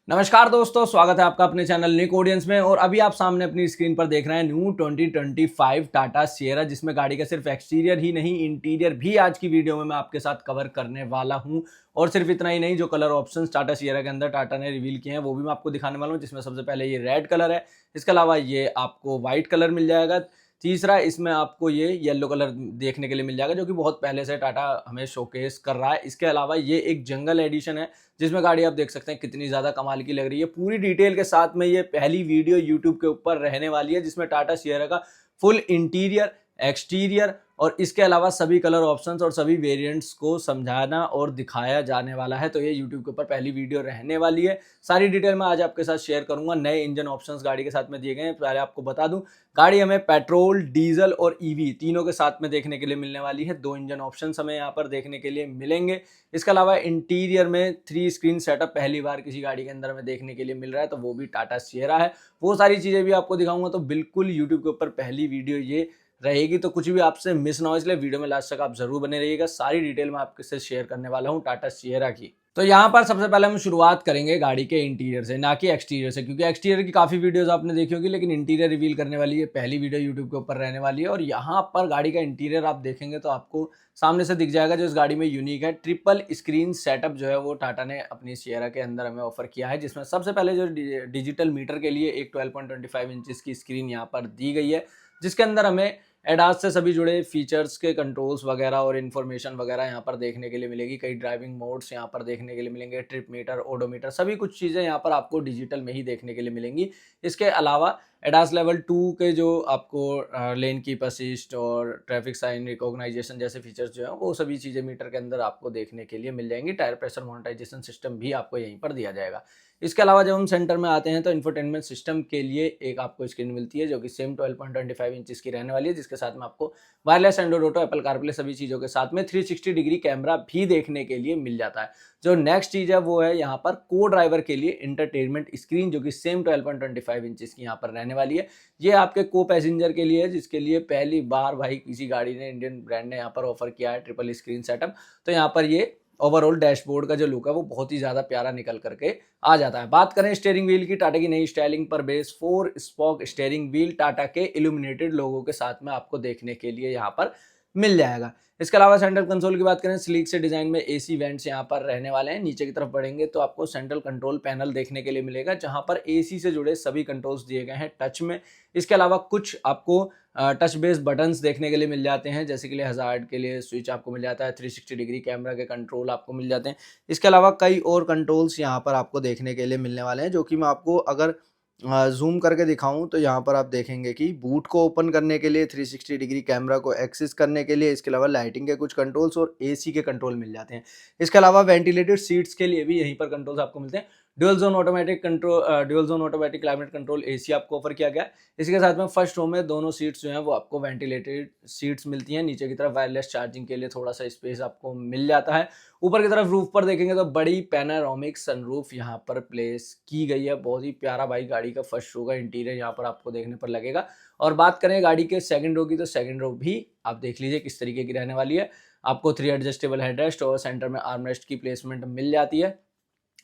नमस्कार दोस्तों, स्वागत है आपका अपने चैनल निक ऑडियंस में। और अभी आप सामने अपनी स्क्रीन पर देख रहे हैं न्यू 2025 टाटा सिएरा, जिसमें गाड़ी का सिर्फ एक्सटीरियर ही नहीं इंटीरियर भी आज की वीडियो में मैं आपके साथ कवर करने वाला हूं। और सिर्फ इतना ही नहीं, जो कलर ऑप्शंस टाटा सिएरा के अंदर टाटा ने रिवील किए हैं वो भी मैं आपको दिखाने वाला हूं, जिसमें सबसे पहले ये रेड कलर है। इसके अलावा ये आपको व्हाइट कलर मिल जाएगा। तीसरा, इसमें आपको ये येलो कलर देखने के लिए मिल जाएगा, जो कि बहुत पहले से टाटा हमें शोकेस कर रहा है। इसके अलावा ये एक जंगल एडिशन है, जिसमें गाड़ी आप देख सकते हैं कितनी ज़्यादा कमाल की लग रही है। पूरी डिटेल के साथ में ये पहली वीडियो यूट्यूब के ऊपर रहने वाली है, जिसमें टाटा सिएरा का फुल इंटीरियर, एक्सटीरियर और इसके अलावा सभी कलर ऑप्शंस और सभी वेरिएंट्स को समझाना और दिखाया जाने वाला है। तो ये यूट्यूब के ऊपर पहली वीडियो रहने वाली है। सारी डिटेल मैं आज आपके साथ शेयर करूंगा। नए इंजन ऑप्शंस गाड़ी के साथ में दिए गए हैं। पहले आपको बता दूं, गाड़ी हमें पेट्रोल, डीजल और ईवी तीनों के साथ में देखने के लिए मिलने वाली है। 2 इंजन ऑप्शंस हमें यहाँ पर देखने के लिए मिलेंगे। इसके अलावा इंटीरियर में 3 स्क्रीन सेटअप पहली बार किसी गाड़ी के अंदर हमें देखने के लिए मिल रहा है, तो वो भी टाटा सिएरा है। वो सारी चीज़ें भी आपको दिखाऊंगा। तो बिल्कुल यूट्यूब के ऊपर पहली वीडियो ये रहेगी, तो कुछ भी आपसे मिस ना हो, इसलिए वीडियो में लास्ट तक आप जरूर बने रहिएगा। सारी डिटेल मैं आपके साथ शेयर करने वाला हूँ टाटा सिएरा की। तो यहाँ पर सबसे पहले हम शुरुआत करेंगे गाड़ी के इंटीरियर से, ना कि एक्सटीरियर से, क्योंकि एक्सटीरियर की काफ़ी वीडियोस आपने देखी होगी, लेकिन इंटीरियर रिवील करने वाली ये पहली वीडियो यूट्यूब के ऊपर रहने वाली है। और यहाँ पर गाड़ी का इंटीरियर आप देखेंगे तो आपको सामने से दिख जाएगा। जो इस गाड़ी में यूनिक है, ट्रिपल स्क्रीन सेटअप जो है वो टाटा ने अपनी सिएरा के अंदर हमें ऑफर किया है, जिसमें सबसे पहले जो डिजिटल मीटर के लिए एक 12.25 इंचेस की स्क्रीन यहाँ पर दी गई है, जिसके अंदर हमें एडास से सभी जुड़े फीचर्स के कंट्रोल्स वगैरह और इन्फॉर्मेशन वगैरह यहाँ पर देखने के लिए मिलेगी। कई ड्राइविंग मोड्स यहाँ पर देखने के लिए मिलेंगे, ट्रिप मीटर, ओडोमीटर, सभी कुछ चीज़ें यहाँ पर आपको डिजिटल में ही देखने के लिए मिलेंगी। इसके अलावा एडास लेवल 2 के जो आपको लेन कीप असिस्ट और ट्रैफिक साइन रिकॉग्नाइजेशन जैसे फीचर्स जो है वो सभी चीज़ें मीटर के अंदर आपको देखने के लिए मिल जाएंगी। टायर प्रेशर मॉनिटाइजेशन सिस्टम भी आपको यहीं पर दिया जाएगा। इसके अलावा जब हम सेंटर में आते हैं तो इंफोटेनमेंट सिस्टम के लिए एक आपको स्क्रीन मिलती है, जो कि सेम 12.25 इंचेस की रहने वाली है, जिसके साथ में आपको wireless Android auto, Apple CarPlay सभी चीज़ों के साथ में 360 डिग्री कैमरा भी देखने के लिए मिल जाता है। जो नेक्स्ट चीज़ है वो है यहाँ पर को ड्राइवर के लिए इंटरटेनमेंट स्क्रीन, जो कि सेम 12.25 इंचेस की यहाँ पर रहने वाली है। ये आपके को पैसेंजर के लिए है, जिसके लिए पहली बार भाई किसी गाड़ी ने, इंडियन ब्रांड ने यहाँ पर ऑफर किया है ट्रिपल स्क्रीन सेटअप। तो यहाँ पर ये ओवरऑल डैशबोर्ड का जो लुक है वो बहुत ही ज़्यादा प्यारा निकल करके आ जाता है। बात करें स्टीयरिंग व्हील की, टाटा की नई स्टाइलिंग पर base 4 spoke steering wheel Tata के इल्यूमिनेटेड लोगों के साथ में आपको देखने के लिए यहाँ पर मिल जाएगा। इसके अलावा सेंट्रल कंसोल की बात करें, स्लीक से डिजाइन में एसी वेंट्स यहाँ पर रहने वाले हैं। नीचे की तरफ बढ़ेंगे तो आपको सेंट्रल कंट्रोल पैनल देखने के लिए मिलेगा, जहां पर एसी से जुड़े सभी कंट्रोल्स दिए गए हैं टच में। इसके अलावा कुछ आपको टच बेस्ड बटन्स देखने के लिए मिल जाते हैं, जैसे कि हजार्ड के लिए स्विच आपको मिल जाता है, 360 डिग्री कैमरा के कंट्रोल आपको मिल जाते हैं। इसके अलावा कई और कंट्रोल्स यहाँ पर आपको देखने के लिए मिलने वाले हैं, जो कि मैं आपको अगर जूम करके दिखाऊं तो यहाँ पर आप देखेंगे कि बूट को ओपन करने के लिए, 360 डिग्री कैमरा को एक्सेस करने के लिए, इसके अलावा लाइटिंग के कुछ कंट्रोल्स और एसी के कंट्रोल मिल जाते हैं। इसके अलावा वेंटिलेटेड सीट्स के लिए भी यहीं पर कंट्रोल्स आपको मिलते हैं। Dual zone automatic control, dual zone automatic climate control AC आपको ऑफर किया गया है। इसके साथ में फर्स्ट रो में दोनों सीट्स जो हैं वो आपको वेंटिलेटेड सीट्स मिलती हैं। नीचे की तरफ वायरलेस चार्जिंग के लिए थोड़ा सा स्पेस आपको मिल जाता है। ऊपर की तरफ रूफ पर देखेंगे तो बड़ी पैनारोमिक सनरूफ यहाँ पर प्लेस की गई है। बहुत ही प्यारा भाई गाड़ी का फर्स्ट रो का इंटीरियर यहाँ पर आपको देखने पर लगेगा। और बात करें गाड़ी के सेकंड रो की, तो सेकंड रो भी आप देख लीजिए किस तरीके की रहने वाली है। आपको 3 एडजस्टेबल हेडरेस्ट और सेंटर में आर्मरेस्ट की प्लेसमेंट मिल जाती है।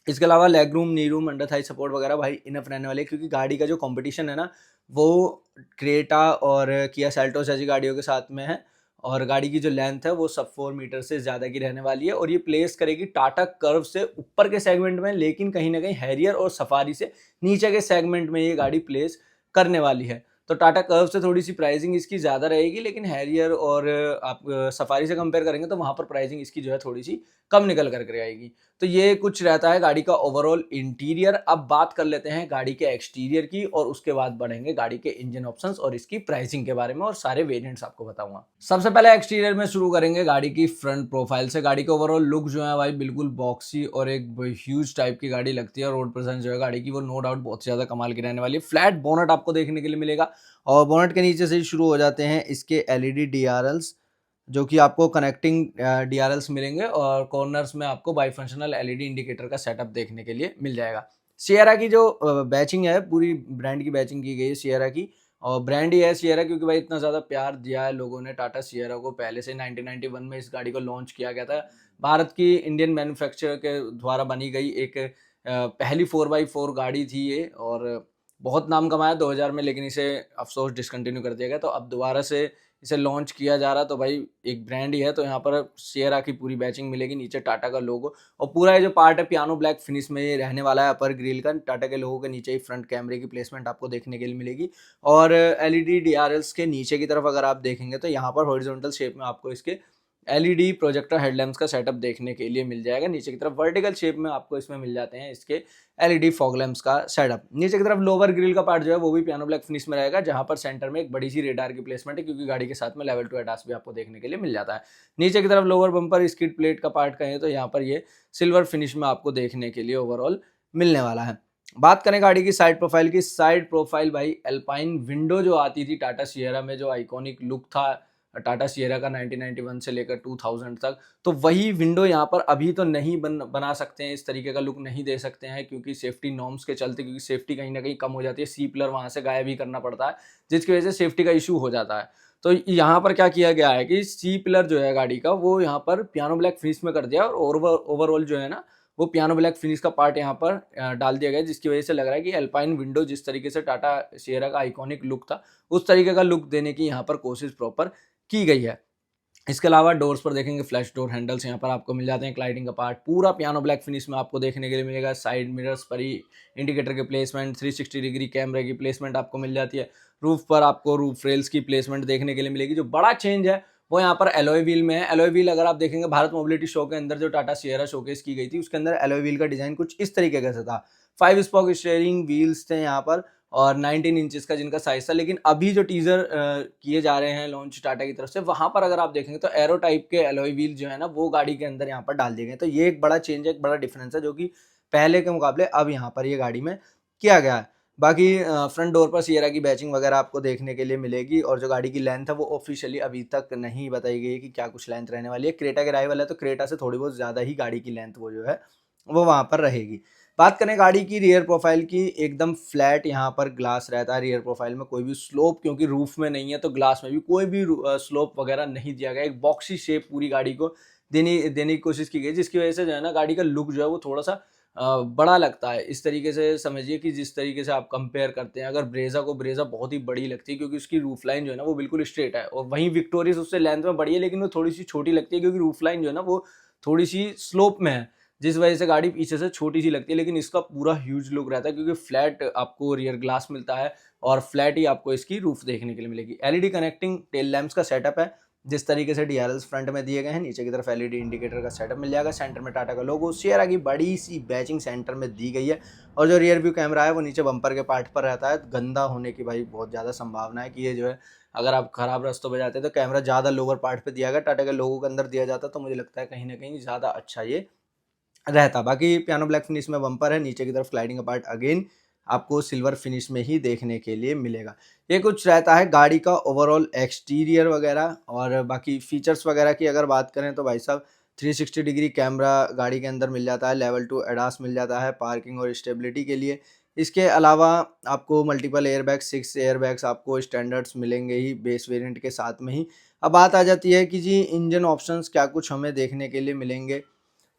इसके अलावा लेग रूम, नी रूम, अंडर थाई सपोर्ट वगैरह भाई इनफ रहने वाले, क्योंकि गाड़ी का जो कंपटीशन है ना वो क्रेटा और किया सेल्टोस जैसी गाड़ियों के साथ में है। और गाड़ी की जो लेंथ है वो सब 4 मीटर से ज़्यादा की रहने वाली है। और ये प्लेस करेगी टाटा कर्व से ऊपर के सेगमेंट में, लेकिन कहीं ना कहीं हैरियर और सफारी से नीचे के सेगमेंट में ये गाड़ी प्लेस करने वाली है। तो टाटा कर्व से थोड़ी सी प्राइसिंग इसकी ज़्यादा रहेगी, लेकिन हैरियर और आप सफारी से कंपेयर करेंगे तो वहाँ पर प्राइसिंग इसकी जो है थोड़ी सी कम निकल करके आएगी। तो ये कुछ रहता है गाड़ी का ओवरऑल इंटीरियर। अब बात कर लेते हैं गाड़ी के एक्सटीरियर की, और उसके बाद बढ़ेंगे गाड़ी के इंजन ऑप्शंस और इसकी प्राइसिंग के बारे में, और सारे वेरिएंट्स आपको बताऊंगा। सबसे पहले एक्सटीरियर में शुरू करेंगे गाड़ी की फ्रंट प्रोफाइल से। गाड़ी का ओवरऑल लुक जो है भाई बिल्कुल बॉक्सी और एक ह्यूज टाइप की गाड़ी लगती है। रोड प्रेजेंस जो है गाड़ी की वो नो डाउट बहुत ज्यादा कमाल की रहने वाली है। फ्लैट बोनट आपको देखने के लिए मिलेगा, और बोनट के नीचे से ही शुरू हो जाते हैं इसके एलईडी डीआरएल्स, जो कि आपको कनेक्टिंग डीआरएल्स मिलेंगे। और कॉर्नर्स में आपको बाईफंक्शनल एलईडी इंडिकेटर का सेटअप देखने के लिए मिल जाएगा। सिएरा की जो बैचिंग है, पूरी ब्रांड की बैचिंग की गई है सिएरा की, और ब्रांड ही है सिएरा, क्योंकि भाई इतना ज़्यादा प्यार दिया है लोगों ने टाटा सिएरा को। पहले से 1991 में इस गाड़ी को लॉन्च किया गया था। भारत की इंडियन मैन्युफैक्चरर के द्वारा बनी गई एक पहली 4x4 गाड़ी थी ये और बहुत नाम कमाया 2000 में, लेकिन इसे अफसोस डिसकंटिन्यू कर दिया गया। तो अब दोबारा से इसे लॉन्च किया जा रहा, तो भाई एक ब्रांड ही है, तो यहाँ पर सिएरा की पूरी बैचिंग मिलेगी, नीचे टाटा का लोगो और पूरा ये जो पार्ट है पियानो ब्लैक फिनिश में ये रहने वाला है। अपर ग्रिल का टाटा के लोगो के नीचे ही फ्रंट कैमरे की प्लेसमेंट आपको देखने के लिए मिलेगी और एलईडी डीआरएल्स के नीचे की तरफ अगर आप देखेंगे तो यहाँ पर हॉरिजॉन्टल शेप में आपको इसके एलईडी प्रोजेक्टर हेडलैम्प्स का सेटअप देखने के लिए मिल जाएगा। नीचे की तरफ वर्टिकल शेप में आपको इसमें मिल जाते हैं इसके एलईडी फॉग लैम्प्स का सेटअप। नीचे की तरफ लोअर ग्रिल का पार्ट जो है वो भी पियानो ब्लैक फिनिश में रहेगा, जहां पर सेंटर में एक बड़ी सी रेडार की प्लेसमेंट है, क्योंकि गाड़ी के साथ में लेवल 2 एडास भी आपको देखने के लिए मिल जाता है। नीचे की तरफ लोअर बम्पर स्किड प्लेट का पार्ट कहें तो यहाँ पर ये सिल्वर फिनिश में आपको देखने के लिए ओवरऑल मिलने वाला है। बात करें गाड़ी की साइड प्रोफाइल की, साइड प्रोफाइल भाई एल्पाइन विंडो जो आती थी टाटा सिएरा में, जो आइकॉनिक लुक था टाटा सिएरा का 1991 से लेकर 2000 तक, तो वही विंडो यहाँ पर अभी तो नहीं बना सकते हैं, इस तरीके का लुक नहीं दे सकते हैं क्योंकि सेफ्टी नॉर्म्स के चलते, क्योंकि सेफ्टी कहीं ना कहीं कम हो जाती है, सी पिलर वहाँ से गायब ही करना पड़ता है, जिसकी वजह से सेफ्टी का इशू हो जाता है। तो यहाँ पर क्या किया गया है कि सी पिलर जो है गाड़ी का वो यहाँ पर पियानो ब्लैक फिनिश में कर दिया और ओवरऑल जो है ना वो पियानो ब्लैक फिनिश का पार्ट यहाँ पर डाल दिया गया, जिसकी वजह से लग रहा है कि एल्पाइन विंडो जिस तरीके से टाटा सिएरा का आइकॉनिक लुक था उस तरीके का लुक देने की यहाँ पर कोशिश प्रॉपर की गई है। इसके अलावा डोर्स पर देखेंगे फ्लैश डोर हैंडल्स यहाँ पर आपको मिल जाते हैं, क्लाइडिंग का पार्ट पूरा पियानो ब्लैक फिनिश में आपको देखने के लिए मिलेगा। साइड मिरर्स पर ही इंडिकेटर के प्लेसमेंट, 360 डिग्री कैमरे की प्लेसमेंट आपको मिल जाती है। रूफ पर आपको रूफ रेल्स की प्लेसमेंट देखने के लिए मिलेगी। जो बड़ा चेंज है वो यहाँ पर एलॉय व्हील में है। एलॉय व्हील अगर आप देखेंगे भारत मोबिलिटी शो के अंदर जो टाटा सिएरा शोकेस की गई थी उसके अंदर एलॉय व्हील का डिजाइन कुछ इस तरीके का था। 5 स्पोक स्टीयरिंग व्हील्स थे यहाँ पर और 19 इंचेस का जिनका साइज था, लेकिन अभी जो टीजर किए जा रहे हैं लॉन्च टाटा की तरफ से, वहां पर अगर आप देखेंगे तो एरो टाइप के एलॉय व्हील जो है ना वो गाड़ी के अंदर यहाँ पर डाल दिए गए। तो ये एक बड़ा चेंज है, एक बड़ा डिफरेंस है जो कि पहले के मुकाबले अब यहाँ पर ये गाड़ी में किया गया है। बाकी फ्रंट डोर पर सिएरा की बैचिंग वगैरह आपको देखने के लिए मिलेगी और जो गाड़ी की लेंथ है वो ऑफिशियली अभी तक नहीं बताई गई है कि क्या कुछ लेंथ रहने वाली है। क्रेटा के राइवल है तो क्रेटा से थोड़ी बहुत ज़्यादा ही गाड़ी की लेंथ वो जो है वो वहाँ पर रहेगी। बात करें गाड़ी की रियर प्रोफाइल की, एकदम फ्लैट यहाँ पर ग्लास रहता है रियर प्रोफाइल में, कोई भी स्लोप क्योंकि रूफ में नहीं है तो ग्लास में भी कोई भी स्लोप वगैरह नहीं दिया गया। एक बॉक्सी शेप पूरी गाड़ी को देने की कोशिश की गई, जिसकी वजह से जो है ना गाड़ी का लुक जो है वो थोड़ा सा बड़ा लगता है। इस तरीके से समझिए कि जिस तरीके से आप कंपेयर करते हैं, अगर ब्रेजा को ब्रेजा बहुत ही बड़ी लगती है क्योंकि उसकी रूफ लाइन जो है ना वो बिल्कुल स्ट्रेट है, और वहीं विक्टोरियस उससे लेंथ में बड़ी है लेकिन वो थोड़ी सी छोटी लगती है क्योंकि रूफ लाइन जो है ना वो थोड़ी सी स्लोप में है, जिस वजह से गाड़ी पीछे से छोटी सी लगती है। लेकिन इसका पूरा ह्यूज लुक रहता है क्योंकि फ्लैट आपको रियर ग्लास मिलता है और फ्लैट ही आपको इसकी रूफ देखने के लिए मिलेगी। एलईडी कनेक्टिंग टेल लैंप्स का सेटअप है, जिस तरीके से डीआरएल्स फ्रंट में दिए गए हैं, नीचे की तरफ एलईडी इंडिकेटर का सेटअप मिल जाएगा। सेंटर में टाटा का लोगो, सिएरा की बड़ी सी बैचिंग सेंटर में दी गई है और जो रियर व्यू कैमरा है वो नीचे बम्पर के पार्ट पर रहता है। गंदा होने की भाई बहुत ज़्यादा संभावना है कि ये जो है अगर आप खराब रास्तों पर जाते हैं तो कैमरा ज़्यादा लोअर पार्ट पर दिया गया, टाटा के लोगो के अंदर दिया जाता तो मुझे लगता है कहीं ना कहीं ज़्यादा अच्छा ये रहता। बाकी पियानो ब्लैक फिनिश में बम्पर है, नीचे की तरफ स्लाइडिंग का पार्ट अगेन आपको सिल्वर फिनिश में ही देखने के लिए मिलेगा। ये कुछ रहता है गाड़ी का ओवरऑल एक्सटीरियर वगैरह। और बाकी फीचर्स वगैरह की अगर बात करें तो भाई साहब 360 डिग्री कैमरा गाड़ी के अंदर मिल जाता है, लेवल 2 एडास मिल जाता है पार्किंग और स्टेबिलिटी के लिए। इसके अलावा आपको मल्टीपल एयरबैग्स, 6 एयरबैग्स आपको स्टैंडर्ड्स मिलेंगे ही बेस वेरिएंट के साथ में ही। अब बात आ जाती है कि जी इंजन ऑप्शंस क्या कुछ हमें देखने के लिए मिलेंगे।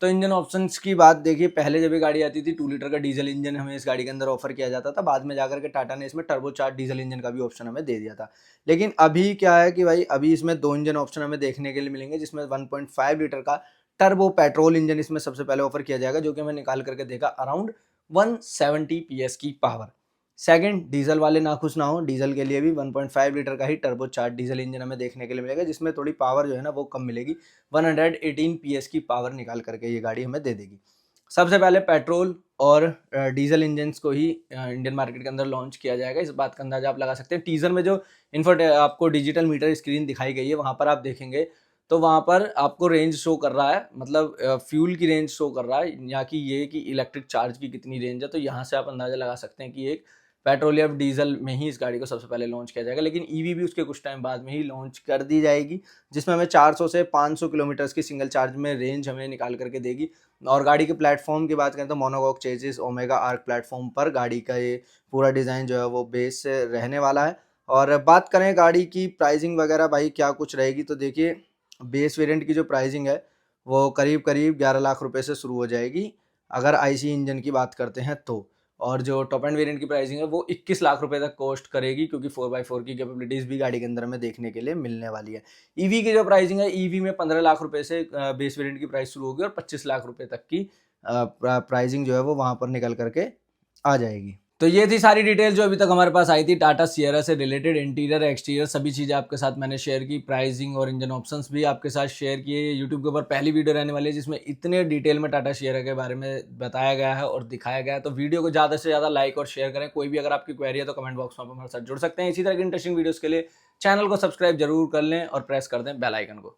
तो इंजन ऑप्शंस की बात देखिए, पहले जब ये गाड़ी आती थी 2 लीटर का डीजल इंजन हमें इस गाड़ी के अंदर ऑफर किया जाता था, बाद में जाकर के टाटा ने इसमें टर्बो चार्ज डीजल इंजन का भी ऑप्शन हमें दे दिया था। लेकिन अभी क्या है कि भाई अभी इसमें 2 इंजन ऑप्शन हमें देखने के लिए मिलेंगे, जिसमें 1.5 लीटर का टर्बो पेट्रोल इंजन इसमें सबसे पहले ऑफर किया जाएगा, जो कि हमें निकाल करके देगा अराउंड 170 PS की पावर। सेकंड, डीजल वाले नाखुश ना हो, डीजल के लिए भी 1.5 लीटर का ही टर्बो चार्ज डीजल इंजन हमें देखने के लिए मिलेगा, जिसमें थोड़ी पावर जो है ना वो कम मिलेगी, 118 PS की पावर निकाल करके ये गाड़ी हमें दे देगी। सबसे पहले पेट्रोल और डीजल इंजन्स को ही इंडियन मार्केट के अंदर लॉन्च किया जाएगा, इस बात का अंदाजा आप लगा सकते हैं। टीजर में जो आपको डिजिटल मीटर स्क्रीन दिखाई गई है वहाँ पर आप देखेंगे तो वहाँ पर आपको रेंज शो कर रहा है, मतलब फ्यूल की रेंज शो कर रहा है, या कि ये कि इलेक्ट्रिक चार्ज की कितनी रेंज है। तो यहाँ से आप अंदाजा लगा सकते हैं कि एक पेट्रोल या डीजल में ही इस गाड़ी को सबसे पहले लॉन्च किया जाएगा। लेकिन ईवी भी उसके कुछ टाइम बाद में ही लॉन्च कर दी जाएगी, जिसमें हमें 400 से 500 किलोमीटर्स की सिंगल चार्ज में रेंज हमें निकाल करके देगी। और गाड़ी के प्लेटफॉर्म की बात करें तो monocoque chassis omega arc platform पर गाड़ी का ये पूरा डिज़ाइन जो है वो बेस से रहने वाला है। और बात करें गाड़ी की प्राइसिंग वगैरह भाई क्या कुछ रहेगी, तो देखिए बेस वेरिएंट की जो प्राइसिंग है वो करीब करीब 11 लाख रुपए से शुरू हो जाएगी। अगर आईसी इंजन की बात करते हैं तो। और जो टॉप एंड वेरिएंट की प्राइसिंग है वो 21 लाख रुपए तक कॉस्ट करेगी, क्योंकि 4x4 की कैपेबिलिटीज भी गाड़ी के अंदर में देखने के लिए मिलने वाली है। ईवी की जो प्राइसिंग है, ईवी में 15 लाख रुपए से बेस वेरिएंट की प्राइस शुरू होगी और 25 लाख रुपए तक की प्राइसिंग जो है वो वहां पर निकल करके आ जाएगी। तो ये थी सारी डिटेल जो अभी तक हमारे पास आई थी टाटा सियरा से रिलेटेड। इंटीरियर एक्सटीरियर सभी चीज़ें आपके साथ मैंने शेयर की, प्राइसिंग और इंजन ऑप्शंस भी आपके साथ शेयर किए। यूट्यूब के ऊपर पहली वीडियो रहने वाली है जिसमें इतने डिटेल में टाटा सियरा के बारे में बताया गया है और दिखाया गया है। तो वीडियो को ज़्यादा से ज़्यादा लाइक और शेयर करें। कोई भी अगर आपकी क्वेरी है तो कमेंट बॉक्स में आप हमारे साथ जुड़ सकते हैं। इसी तरह की इंटरेस्टिंग वीडियोज़ के लिए चैनल को सब्सक्राइब जरूर कर लें और प्रेस कर दें बेल आइकन को।